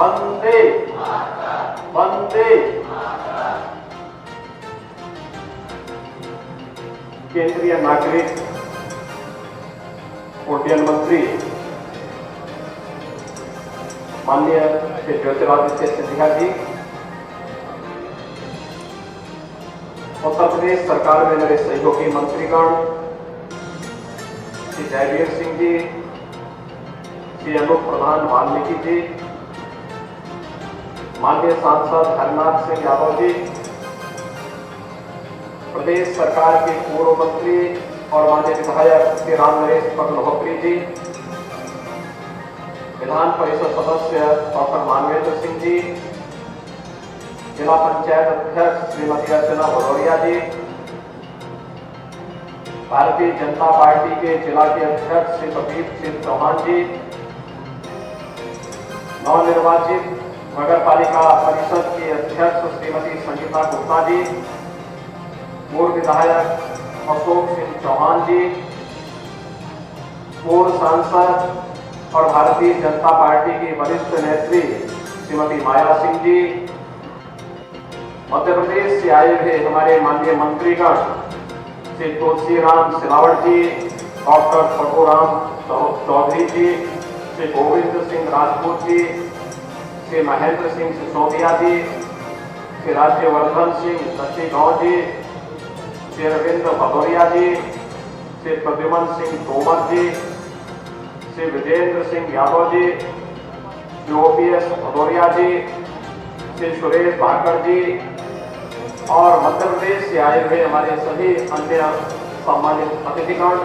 वंदे वंदे। केंद्रीय नागरिक उड्डयन मंत्री माननीय श्री ज्योतिरादित्य सिंधिया जी, उत्तर प्रदेश सरकार में मेरे सहयोगी मंत्रीगण श्री जयवीर सिंह जी, श्री अनूप प्रधान वाल्मीकि जी, माननीय सांसद हरनाथ सिंह यादव जी, प्रदेश सरकार के पूर्व मंत्री और माननीय विधायक श्री राम नरेश पटलोहत्री जी, विधान परिषद सदस्य डॉक्टर मानवेंद्र सिंह जी, जिला पंचायत अध्यक्ष श्रीमती अर्चना भदौरिया जी, भारतीय जनता पार्टी के जिला के अध्यक्ष श्री प्रदीप सिंह चौहान जी, नवनिर्वाचित नगर पालिका परिषद के अध्यक्ष श्रीमती संगीता गुप्ता जी, पूर्व विधायक अशोक सिंह चौहान जी, पूर्व सांसद और भारतीय जनता पार्टी की वरिष्ठ नेत्री श्रीमती माया सिंह जी, मध्य प्रदेश से आए हुए हमारे माननीय मंत्रीगण श्री तुलसीराम सिलावट जी, डॉक्टर परशुराम चौधरी जी, श्री गोविंद सिंह राजपूत जी, श्री महेंद्र सिंह सिसोदिया जी, श्री राज्यवर्धन सिंह दत्तीगांव जी, श्री अरविंद भदौरिया जी, श्री प्रद्युमन सिंह तोमर जी, श्री विजेंद्र सिंह यादव जी, श्री ओपीएस भदौरिया जी, श्री सुरेश भाकर जी और मध्य प्रदेश से आए हुए हमारे सभी अन्य सम्मानित अतिथिगण,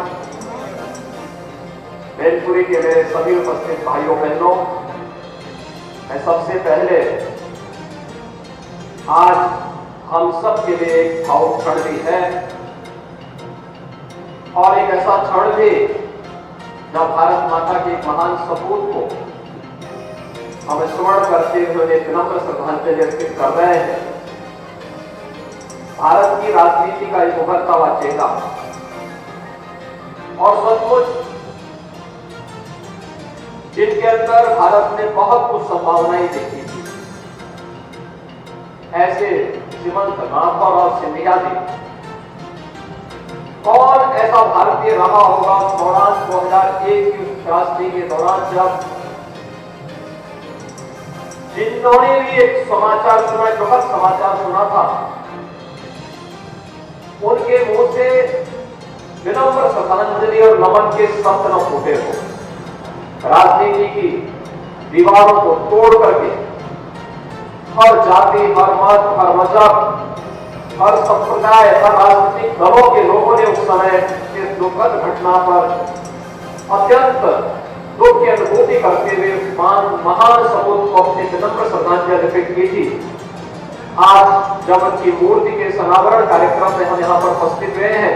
मैनपुरी के मेरे सभी उपस्थित भाइयों बहनों, मैं सबसे पहले आज हम सब के लिए एक भावुक क्षण भी है और एक ऐसा क्षण भी जब भारत माता के एक महान सपूत को हम स्मरण करते हुए विनम्र श्रद्धांजलि अर्पित कर रहे हैं। भारत की राजनीति का एक उभरता हुआ चेहरा और सचमुच जिनके अंदर भारत ने बहुत कुछ संभावनाएं देखी थी, ऐसे श्रीमंत राठौर और सिंधिया जी, कौन ऐसा भारतीय रहा होगा दौरान 2001 की त्रासदी के दौरान जब जिन्होंने भी एक समाचार सुना, दुखद समाचार सुना था, उनके मुंह से विनम्र श्रद्धांजलि और नमन के शब्द न फूटे हो। राजनीति की दीवारों को तोड़ करके हर जाति, हर मत, हर मजहब, हर संप्रदाय, हर राजनीतिक दलों के लोगों ने उस समय इस दुखद घटना पर अत्यंत दुख की अनुभूति करते हुए महान सपूत को अपनी विनम्र श्रद्धांजलि अर्पित की थी। आज जब उनकी मूर्ति के अनावरण कार्यक्रम में हम यहाँ पर उपस्थित हुए हैं,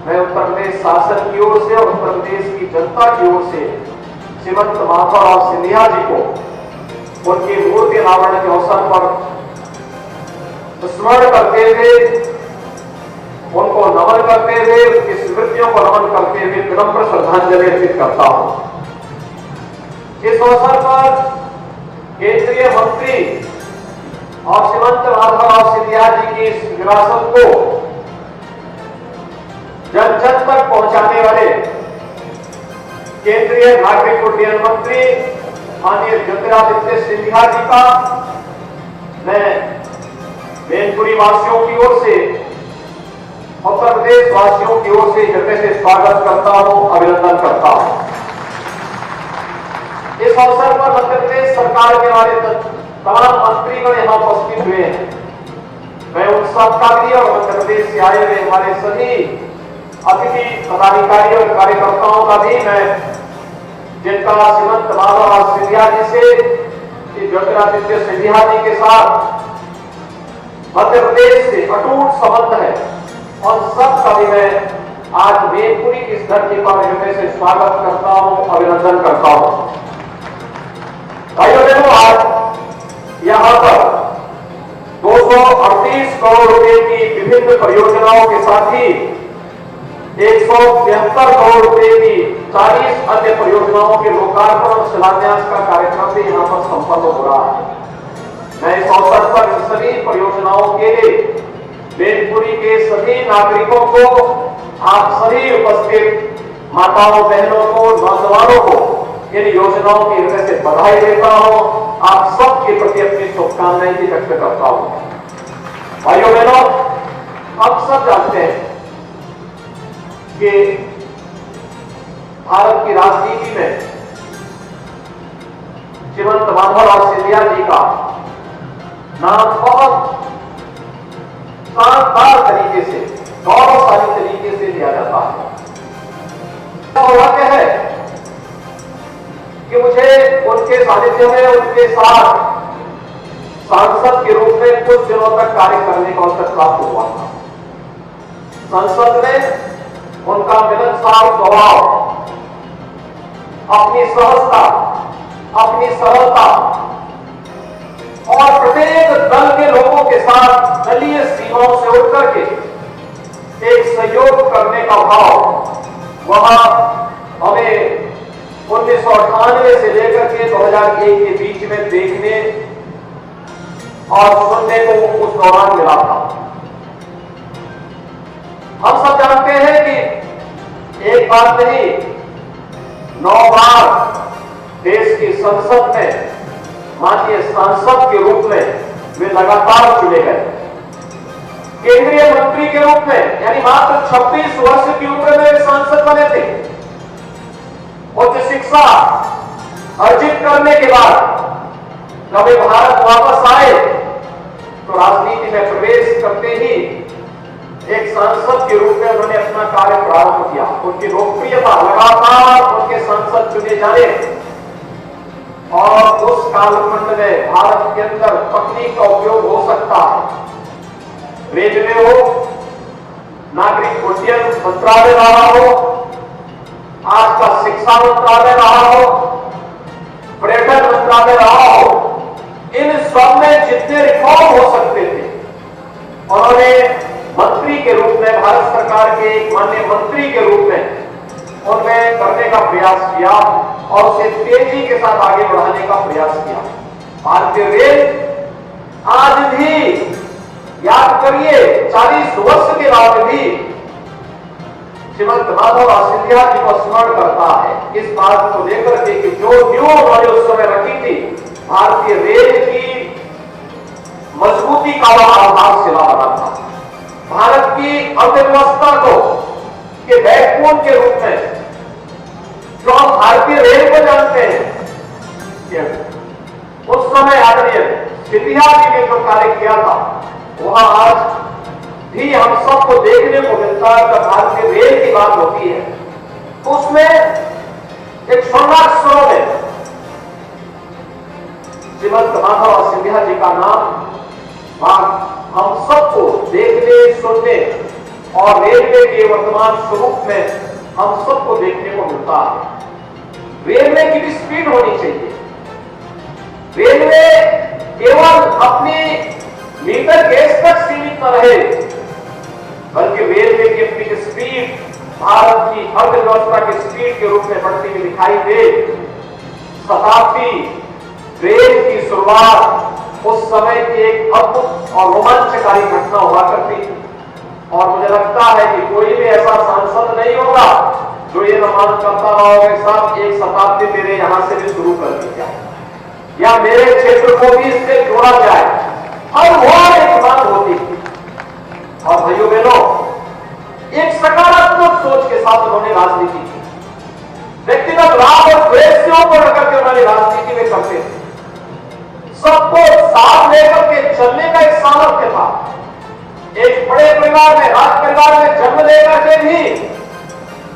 मैं उत्तर प्रदेश शासन की ओर से और उत्तर प्रदेश की जनता की ओर से श्रीमंत माधवराव सिंधिया जी को उनकी मूर्ति अनावरण के अवसर पर स्मरण करते हुए, उनको नमन करते हुए, उनकी स्मृतियों को नमन करते हुए विनम्र श्रद्धांजलि अर्पित करता हूं। इस अवसर पर केंद्रीय मंत्री और श्रीमंत माधवराव सिंधिया जी की इस विरासत को जन जन तक पहुंचाने वाले केंद्रीय नागरिक उड्डयन मंत्री माननीय ज्योतिरादित्य सिंधिया जी का मैं मैनपुरी वासियों की ओर से, उत्तर प्रदेश वासियों की ओर से हृदय से स्वागत करता हूं, अभिनंदन करता हूं। इस अवसर पर मध्य प्रदेश सरकार के हमारे तमाम मंत्रीगण यहां उपस्थित हुए हैं। मैं उन सबका भी और मध्य प्रदेश से आए हुए हमारे सभी अतिथि पदाधिकारी और कार्यकर्ताओं का भी मैं, जिनका श्रीमंत माधवराव सिंधिया जी से, ज्योतिरादित्य सिंधिया जी के साथ मध्य प्रदेश से अटूट संबंध है, और सब का भी मैं आज मैनपुरी की इस धरती पर हृदय से स्वागत करता हूं, अभिनंदन करता हूं। भाइयों बहनों, आज यहां पर 238 करोड़ रुपए की विभिन्न परियोजनाओं के साथ ही 173 करोड़ रुपए की 40 अन्य परियोजनाओं के लोकार्पण और शिलान्यास का कार्यक्रम भी यहां पर संपन्न हो रहा है। मैं इस अवसर पर इन सभी परियोजनाओं के लिए मैनपुरी के सभी नागरिकों को, आप सभी उपस्थित माताओं, बहनों को, नौजवानों को इन योजनाओं की हृदय से बधाई देता हूं। आप सबके प्रति अपनी शुभकामनाएं भी व्यक्त करता हूं। भाइयों बहनों, आप सब जानते हैं कि भारत की राजनीति में श्रीमंत माधवराव सिंधिया जी का नाम बहुत शानदार तरीके से, गौरवशाली तरीके से लिया जाता है। वाक्य है कि मुझे उनके सानिध्य में, उनके साथ सांसद के रूप में कुछ दिनों तक कार्य करने का अवसर प्राप्त हुआ था। संसद में उनका मिलनसार स्वभाव, अपनी सहजता, अपनी सरलता और प्रत्येक दल के लोगों के साथ दलीय सीमाओं से उठकर के एक सहयोग करने का भाव वहां हमें 1998 से लेकर के 2001 के बीच में देखने और सुनने को उस दौरान मिला था। हम सब जानते हैं कि एक बात नहीं, 9 बार देश की संसद में माननीय सांसद के रूप में वे लगातार चुने गए। केंद्रीय मंत्री के रूप में, यानी मात्र 26 वर्ष की उम्र में वे सांसद बने थे। उच्च शिक्षा अर्जित करने के बाद जब वे भारत वापस आए तो राजनीति में प्रवेश करते ही एक सांसद के रूप में उन्होंने अपना कार्य प्रारंभ किया। उनकी लोकप्रियता लगातार उनके सांसद चुने जाने और उस कालखंड में भारत के अंदर तकनीक का उपयोग हो सकता है। रेलवे हो, नागरिक उड्डयन मंत्रालय रहा हो, आज का शिक्षा मंत्रालय रहा हो, पर्यटन मंत्रालय रहा हो, इन सब में जितने रिफॉर्म हो सकते थे उन्होंने मंत्री के रूप में, भारत सरकार के एक माननीय मंत्री के रूप में उनमें करने का प्रयास किया और उसे तेजी के साथ आगे बढ़ाने का प्रयास किया। भारतीय रेल आज भी, याद करिए, 40 वर्ष के बाद भी श्रीमंत माधवराव सिंधिया जी को स्मरण करता है इस बात को लेकर के कि जो न्यू उन्होंने उस समय रखी थी, भारतीय रेल की मजबूती का वह आधारशिला बना था। भारत की अर्थव्यवस्था को के बैकबोन के रूप में जो हम भारतीय रेल को जानते हैं, उस समय आदरणीय सिंधिया जी ने जो कार्य किया था वहां आज भी हम सबको देखने को मिलता है। जब भारतीय रेल की बात होती है तो उसमें एक स्वर्णाक्षरों में श्रीमंत माधवराव सिंधिया जी का नाम हम सबको देखने, सुनने और रेलवे के वर्तमान स्वरूप में हम सबको देखने को मिलता है। रेलवे की भी स्पीड होनी चाहिए। रेलवे केवल अपनी मीटर गेज तक सीमित न रहे, बल्कि रेलवे की अपनी स्पीड भारत की अर्थव्यवस्था की स्पीड के रूप में बढ़ती हुई दिखाई दे। शताब्दी ट्रेन की शुरुआत उस समय की एक अद्भुत और रोमांचकारी घटना हुआ करती थी और मुझे लगता है कि कोई भी ऐसा सांसद नहीं होगा जो ये अनुमान करता होगा कि साहब एक शताब्दी मेरे यहां से भी शुरू कर दी जाए या मेरे क्षेत्र को भी इससे जोड़ा जाए। और वो एक बात होती थी। और भाइयों बहनों, एक सकारात्मक सोच के साथ उन्होंने राजनीति की। व्यक्तिगत लाभ और द्वेष से ऊपर करके उन्होंने राजनीति में करते थे। सबको साथ लेकर के चलने का एक सामर्थ्य था। एक बड़े परिवार में, राज परिवार में जन्म लेकर के भी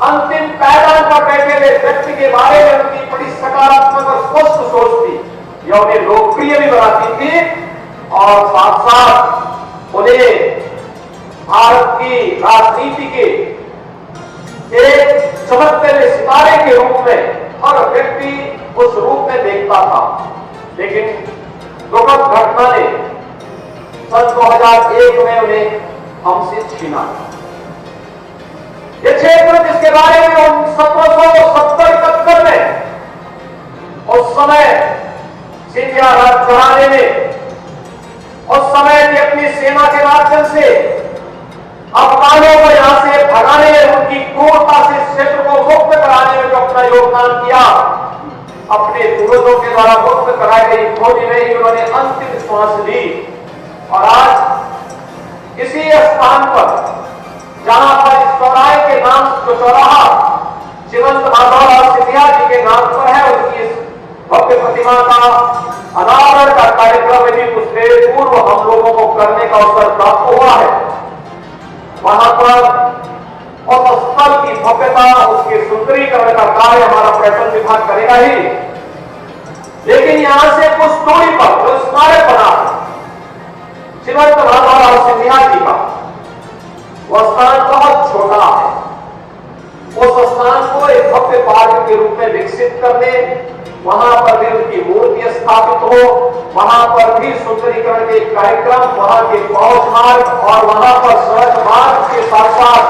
अंतिम पायदान पर बैठे हुए व्यक्ति के बारे में उनकी बड़ी सकारात्मक और स्पष्ट सोच थी। यह उन्हें लोकप्रिय भी बनाती थी और साथ साथ उन्हें भारत की राजनीति के एक चमकते हुए सितारे के रूप में हर व्यक्ति उस रूप में देखता था। लेकिन दुखद घटना ने सन 2001 में उन्हें हमसे छीना। ये क्षेत्र जिसके बारे में 1770-71 में उस समय सिंधिया राज घराने में उस समय की अपनी सेना के माध्यम से अफगानों को यहां से भगाने, उनकी क्रूरता से इस क्षेत्र को मुक्त कराने में जो अपना योगदान किया, अपने पूर्वजों के द्वारा मुक्त कराई गई भूमि में ही उन्होंने अंतिम श्वास ली। और आज इसी स्थान पर जहां पर इस चौराहे के नाम जो चौराहा जीवंत माधवराव सिंधिया जी के नाम पर है, उनकी इस भव्य प्रतिमा का अनावरण का कार्यक्रम यदि कुछ देर पूर्व हम लोगों को करने का अवसर प्राप्त हुआ है। वहां पर उस स्थल की भव्यता, उसके सुंदरीकरण का कार्य हमारा पर्यटन विभाग करेगा ही, लेकिन यहां से कुछ दूरी पर जो स्मारक बना जीवंत माधवराव सिंधिया जी का, वह स्थान बहुत छोटा है। उस स्थान को एक भव्य पार्क के रूप में विकसित करने, वहां पर भी उनकी मूर्ति स्थापित हो, वहां पर भी सुंदरीकरण के कार्यक्रम, वहां के पहुंच मार्ग और वहां पर सड़क मार्ग के साथ साथ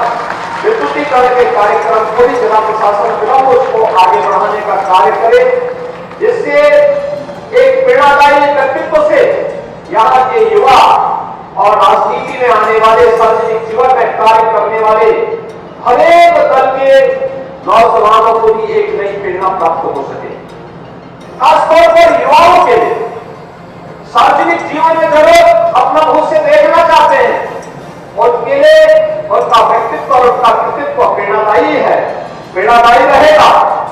विद्युतीकरण के कार्यक्रम को भी जिला प्रशासन विलंब उसको आगे बढ़ाने का कार्य करे, जिससे एक प्रेरणादायी व्यक्तित्व से यहाँ के युवा और राजनीति में आने वाले, सार्वजनिक जीवन में कार्य करने वाले हरेक दल के नौजवानों को भी एक नई प्रेरणा प्राप्त हो सके। खासतौर पर युवाओं के लिए सार्वजनिक जीवन में जब अपना भविष्य देखना चाहते हैं, उनके लिए उनका व्यक्तित्व और उनका कृतित्व प्रेरणादायी है, प्रेरणादायी रहेगा।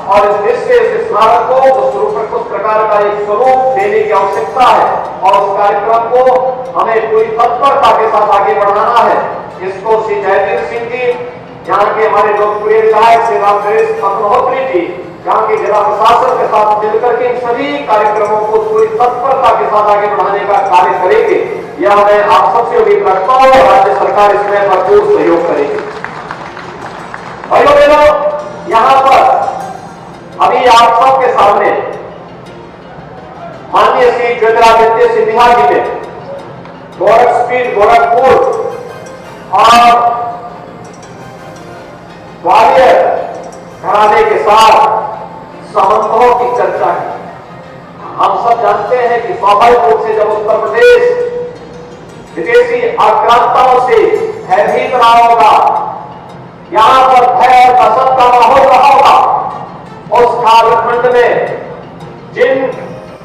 और इस दृष्टि से इस स्मारक को उस प्रकार का एक स्वरूप देने की आवश्यकता है और उस कार्यक्रम को हमें पूरी तत्परता के साथ आगे बढ़ाना है। इसको श्री जयवीर सिंह जी, यहाँ के हमारे लोकप्रिय विधायक श्री रामकृष्ण अग्निहोत्री जी, यहाँ के जिला प्रशासन के साथ मिलकर के इन सभी कार्यक्रमों को पूरी तत्परता के साथ आगे बढ़ाने का कार्य करेंगे। यह मैं आप सबसे उम्मीद रखता हूँ और राज्य सरकार इसमें भरपूर सहयोग करेगी। भाइयों बहनों, यहाँ पर अभी आप सबके सामने माननीय श्री ज्योतिरादित्य सिंधिया जी ने गोरखपीठ, गोरखपुर और ग्वालियर घराने के साथ संबंधों की चर्चा की। हम सब जानते हैं कि स्वाभाविक रूप से जब उत्तर प्रदेश विदेशी आक्रांताओं से भयभीत रहा होगा, यहां पर भय और दहशत का माहौल रहा होगा, उस कालखंड में जिन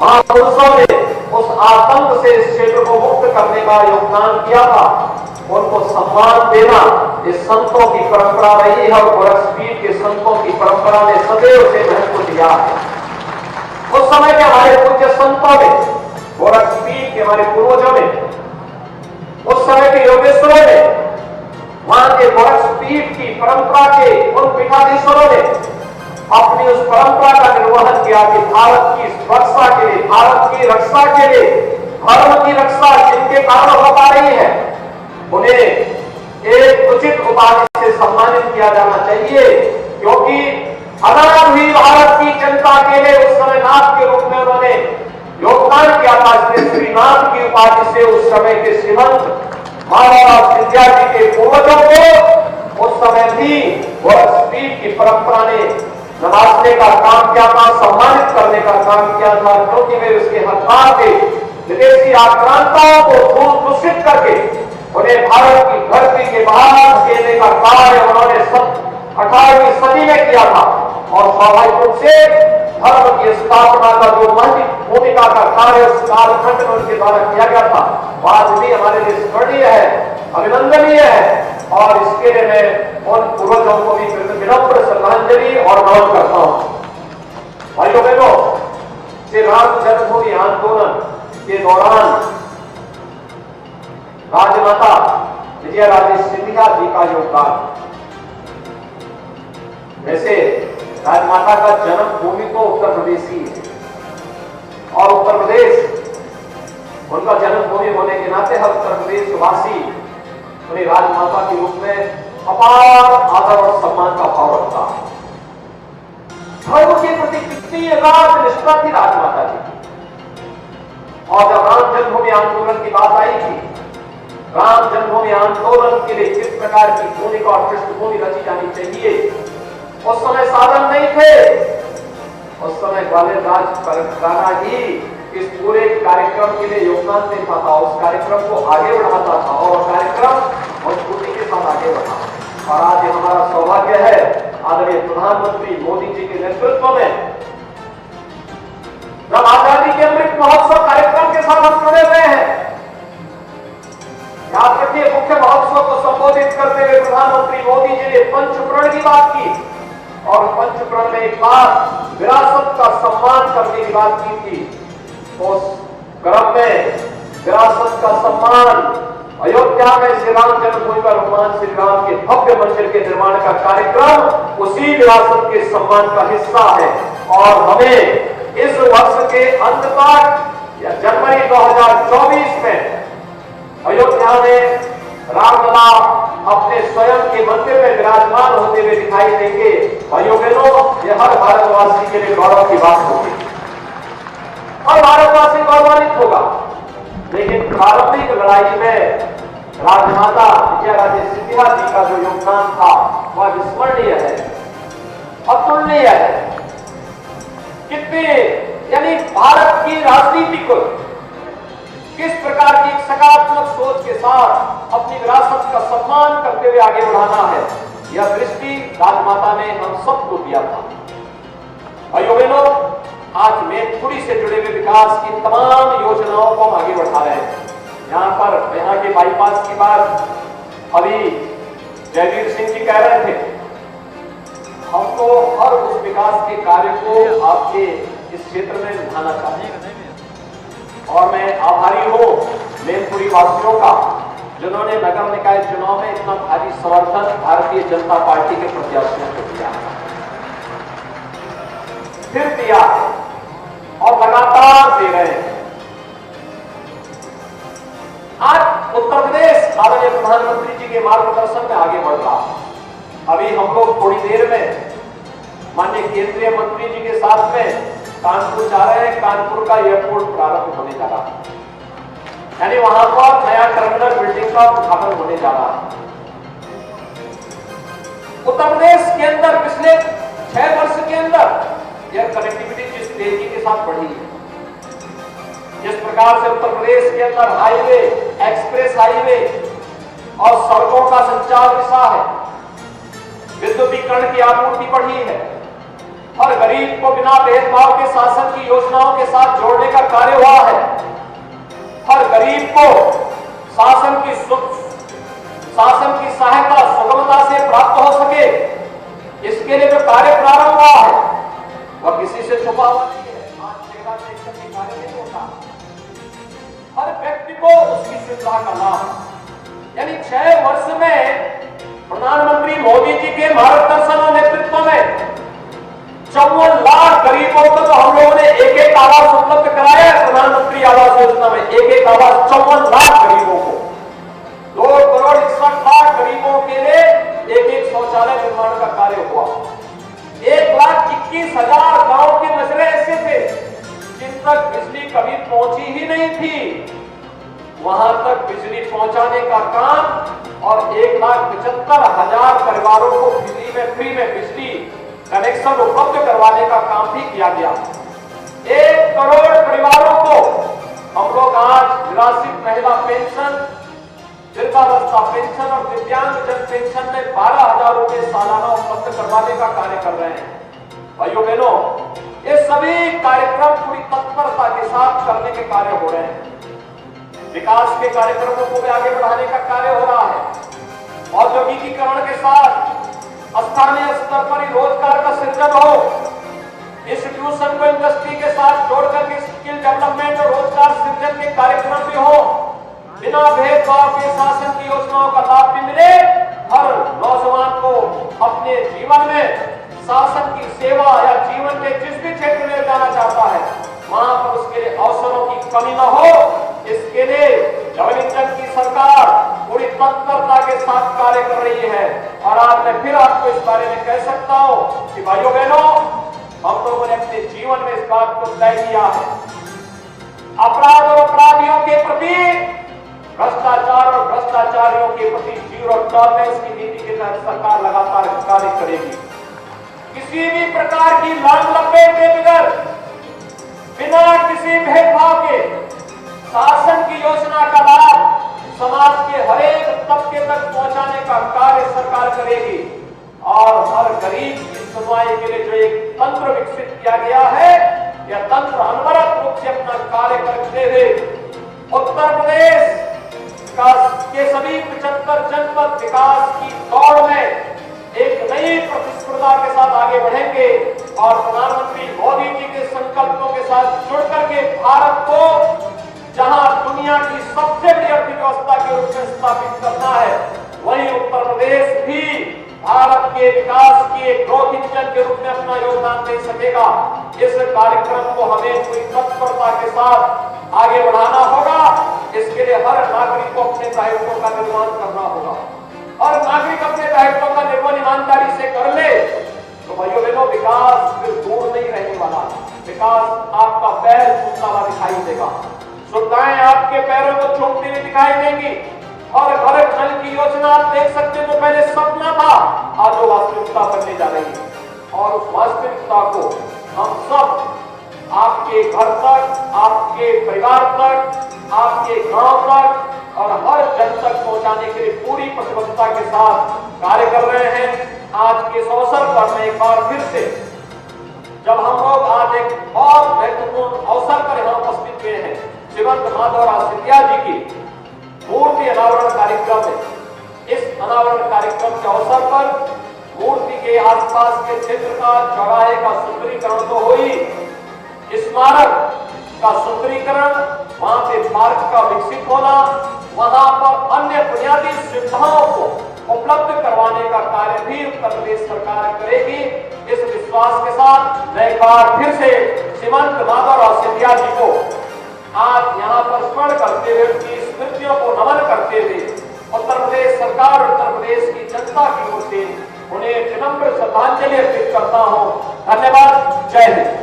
महापुरुषों ने उस आतंक से इस क्षेत्र को मुक्त करने का योगदान किया था, उनको सम्मान देना इस संतों की परंपरा रही है और गोरखपीठ के संतों की परंपरा ने सदैव से महत्व दिया है। उस समय के हमारे पूज्य संतों ने, गोरखपीठ के हमारे पूर्वजों ने, उस समय के योगेश्वरों ने, वहां के गोरखपीठ की परंपरा के उन पीठाधीश्वरों ने अपनी उस परंपरा का निर्वहन किया कि भारत की सुरक्षा के लिए, भारत की रक्षा के लिए, धर्म की रक्षा जिनके कारण हो पा रही है, उन्हें एक उचित उपाधि से सम्मानित किया जाना चाहिए। क्योंकि अनाथ हुई भारत की जनता के लिए उस समय नाथ के रूप में उन्होंने योगदान किया था, इसलिए श्रीनाथ की उपाधि से उस समय के श्रीमंत माधवराव सिंधिया जी के पूर्वजों को उस समय भी गोरखपीठ की परंपरा ने नवाजने का काम किया था, सम्मानित करने का काम किया था, क्योंकि वे उसके हकदार थे। विदेशी आक्रांताओं को दूषित करके उन्हें भारत की धरती के बाहर धकेलने का कार्य उन्होंने 18वीं सदी में किया था और स्वाभाविक रूप से धर्म की स्थापना का जो महत्वपूर्ण भूमिका का कार्य उस कालखंड में उनके द्वारा किया गया था, वह आज भी हमारे लिए स्मरणीय है, अभिनंदनीय है और इसके लिए मैं उन पूर्वजों को भी विनम्र श्रद्धांजलि और नमन करता हूं। भाइयों बहनों, श्री राम जन्मभूमि आंदोलन के दौरान राजमाता विजयाराजे सिंधिया जी का योगदान, वैसे राजमाता का जन्म भूमि तो उत्तर प्रदेश ही है और उत्तर प्रदेश उनका जन्मभूमि होने के नाते हर उत्तर प्रदेश वासी उन्हें राजमाता के रूप में अपार आदर और सम्मान का भाव रखता है। धर्म के प्रति कितनी अगाध निष्ठा थी राजमाता जी की। और जब राम जन्मभूमि आंदोलन की बात आई थी राम जन्मभूमि आंदोलन के लिए किस प्रकार की भूमिका और पृष्ठभूमि रची जानी चाहिए, उस समय साधन नहीं थे। उस समय ग्वालियर राजघराना ही इस पूरे कार्यक्रम के लिए योगदान देता था, उस कार्यक्रम को आगे बढ़ाता था और कार्यक्रम मजबूती के साथ आगे बढ़ा। और आज हमारा सौभाग्य है आदरणीय प्रधानमंत्री मोदी जी के नेतृत्व में जब आजादी के अमृत महोत्सव कार्यक्रम के साथ हम जुड़े हुए हैं। याद रखिए, मुख्य महोत्सव को संबोधित करते हुए प्रधानमंत्री मोदी जी ने पंचप्रण की बात की और पंचप्रण में एक बात विरासत का सम्मान करने की बात की थी। उस क्रम में विरासत का सम्मान, अयोध्या में श्री राम जन्मभूमि पर भगवान श्री राम के भव्य मंदिर के निर्माण का कार्यक्रम उसी विरासत के सम्मान का हिस्सा है। और हमें इस वर्ष के अंत तक या जनवरी 2024 में अयोध्या में रामलला अपने स्वयं के मंदिर में विराजमान होते हुए दिखाई देंगे। भाइयों बहनों, यह हर भारतवासी के लिए गौरव की बात होगी और भारतवासी गौरवान्वित होगा। लेकिन प्रारंभिक लड़ाई में राजमाता विजयाराजे सिंधिया जी का जो योगदान था वह विस्मरणीय है, अतुलनीय है। कितने यानी भारत की राजनीति को किस प्रकार की सकारात्मक सोच के साथ अपनी विरासत का सम्मान करते हुए आगे बढ़ाना है, यह दृष्टि राजमाता ने हम सबको दिया था। भाइयों बहनों, आज मैनपुरी से जुड़े हुए विकास की तमाम योजनाओं को हम आगे बढ़ा रहे हैं। यहाँ के बाईपास की बात अभी जयवीर सिंह जी कह रहे थे। हमको हर उस विकास के कार्य को आपके इस क्षेत्र में निभाना चाहिए और मैं आभारी हूं मैनपुरी वासियों का, जिन्होंने नगर निकाय चुनाव में इतना भारी समर्थन भारतीय जनता पार्टी के प्रत्याशियों को दिया, फिर दिया और लगातार दे रहे हैं। आज उत्तर प्रदेश आदरणीय प्रधानमंत्री जी के मार्गदर्शन में आगे बढ़ रहा है। अभी हम लोग थोड़ी देर में माननीय केंद्रीय मंत्री जी के साथ में कानपुर जा रहे हैं। कानपुर का एयरपोर्ट प्रारंभ होने जा रहा है, यानी वहां पर नया टर्मिनल बिल्डिंग का उद्घाटन होने जा रहा है। उत्तर प्रदेश के अंदर पिछले 6 वर्ष के अंदर यह कनेक्टिविटी जिस तेजी के साथ बढ़ी है, जिस प्रकार से उत्तर प्रदेश के अंदर हाईवे, एक्सप्रेस हाईवे और सड़कों का संचार विशा है, विद्युतीकरण की आपूर्ति बढ़ी है, हर गरीब को बिना भेदभाव के शासन की योजनाओं के साथ जोड़ने का कार्य हुआ है, हर गरीब को शासन की सहायता सुगमता से प्राप्त हो सके, इसके लिए जो कार्य प्रारंभ हुआ है वह किसी से छुपा हुआ नहीं है। आज चेहरा देख करके कार्य नहीं होता, हर व्यक्ति को उसकी सुविधा का लाभ। यानी 6 वर्ष में प्रधानमंत्री मोदी जी के मार्गदर्शन और नेतृत्व में 54 लाख गरीबों को तो हम लोगों ने एक आवास उपलब्ध कराया है। प्रधानमंत्री आवास योजना में एक आवास 54 लाख गरीबों को, 2 करोड़ 61 लाख गरीबों के लिए एक शौचालय निर्माण का कार्य हुआ। 1,21,000 गांव के मसले ऐसे थे जिन तक बिजली कभी पहुंची ही नहीं थी, वहां तक बिजली पहुंचाने का काम और 1,75,000 परिवारों को बिजली में फ्री में बिजली कनेक्शन उपलब्ध करवाने का काम भी किया गया। 1 करोड़ परिवारों को हम लोग आज निराश्रित महिला पेंशन, वृद्धावस्था पेंशन और दिव्यांग जन पेंशन में 12,000 रुपए सालाना उपलब्ध करवाने का कार्य कर रहे हैं। भाइयों बहनों, ये सभी कार्यक्रम पूरी तत्परता के साथ करने के कार्य हो रहे हैं। विकास के कार्यक्रमों को भी आगे बढ़ाने का कार्य हो रहा है। औद्योगिकीकरण के साथ स्थानीय स्तर पर ही रोजगार का सृजन हो, इंस्टीट्यूशन को इंडस्ट्री के साथ जोड़कर के स्किल डेवलपमेंट और रोजगार सृजन के कार्यक्रम भी हो, बिना भेदभाव के शासन की योजनाओं का लाभ भी मिले, हर नौजवान को अपने जीवन में शासन की सेवा या जीवन के जिस भी क्षेत्र में जाना चाहता है वहां पर उसके लिए अवसरों की कमी न हो, इसके लिए जगन्नाथ की सरकार पूरी तत्परता के साथ कार्य कर रही है। और आज मैं फिर आपको इस बारे में कह सकता हूं कि भाइयों बहनों, हम लोगों ने अपने जीवन में इस बात को तय किया है, अपराध और अपराधियों के प्रति भ्रष्टाचार और भ्रष्ट प्रति जीरो टॉलरेंस की नीति के तहत सरकार लगातार कार्य करेगी। किसी भी प्रकार की लांग लपेट के बगैर, बिना किसी भेदभाव के शासन की योजना का लाभ समाज के हर एक तबके तक पहुंचाने का कार्य सरकार करेगी। और हर गरीब की सुनवाई के लिए जो एक तंत्र विकसित किया गया है, यह तंत्र अनवरत रूप से अपना कार्य करते हुए उत्तर प्रदेश के सभी 75 जनपद विकास की दौड़ में एक नई प्रतिस्पर्धा के साथ आगे बढ़ेंगे और प्रधानमंत्री मोदी जी के संकल्पों के साथ जुड़ करके भारत को जहां दुनिया की सबसे बड़ी अर्थव्यवस्था के रूप में स्थापित करना है, वहीं उत्तर प्रदेश भी भारत के विकास के ग्रोथ इंजन के रूप में अपना योगदान दे सकेगा। इस कार्यक्रम को हमें पूरी तत्परता के साथ आगे बढ़ाना होगा। इसके लिए हर नागरिक को अपने दायित्वों का निर्वहन करना होगा और नागरिक अपने दायित्वों का निर्वहन ईमानदारी से कर ले तो भाइयों बहनों, विकास फिर दूर नहीं रहने वाला। विकास आपका पैर छूता हुआ दिखाई देगा, सुविधाएं आपके पैरों को चूमती हुई दिखाई देंगी और घर नल की योजना आप देख सकते हैं, तो पहले सपना था, आज वो वास्तविकता बनने जा रही है। और उस वास्तविकता को हम सब आपके घर तक, आपके परिवार तक, आपके गांव तक और हर जन तक पहुंचाने के लिए पूरी प्रतिबद्धता के साथ कार्य कर रहे हैं। आज के इस अवसर पर मैं एक बार फिर से, जब हम लोग आज एक बहुत महत्वपूर्ण अवसर पर यहाँ उपस्थित हुए हैं, श्रीमंत माधवराव सिंधिया जी की मूर्ति अनावरण कार्यक्रम में, इस अनावरण कार्यक्रम के अवसर पर मूर्ति के आसपास के क्षेत्र का चौराहे का सुंदरीकरण तो हुई, स्मारक का सुंदरीकरण, वहां पे पार्क का विकसित होना, वहां पर अन्य बुनियादी सुविधाओं को उपलब्ध करवाने का कार्य भी उत्तर प्रदेश सरकार करेगी। इस विश्वास के साथ मैं एक बार फिर से श्रीमंत माधवराव सिंधिया जी को आज यहाँ पर स्मरण करते हुए, उनकी स्मृतियों को नमन करते हुए उत्तर प्रदेश सरकार और उत्तर प्रदेश की जनता की ओर से उन्हें विनम्र श्रद्धांजलि अर्पित करता हूँ। धन्यवाद। जय हिंद।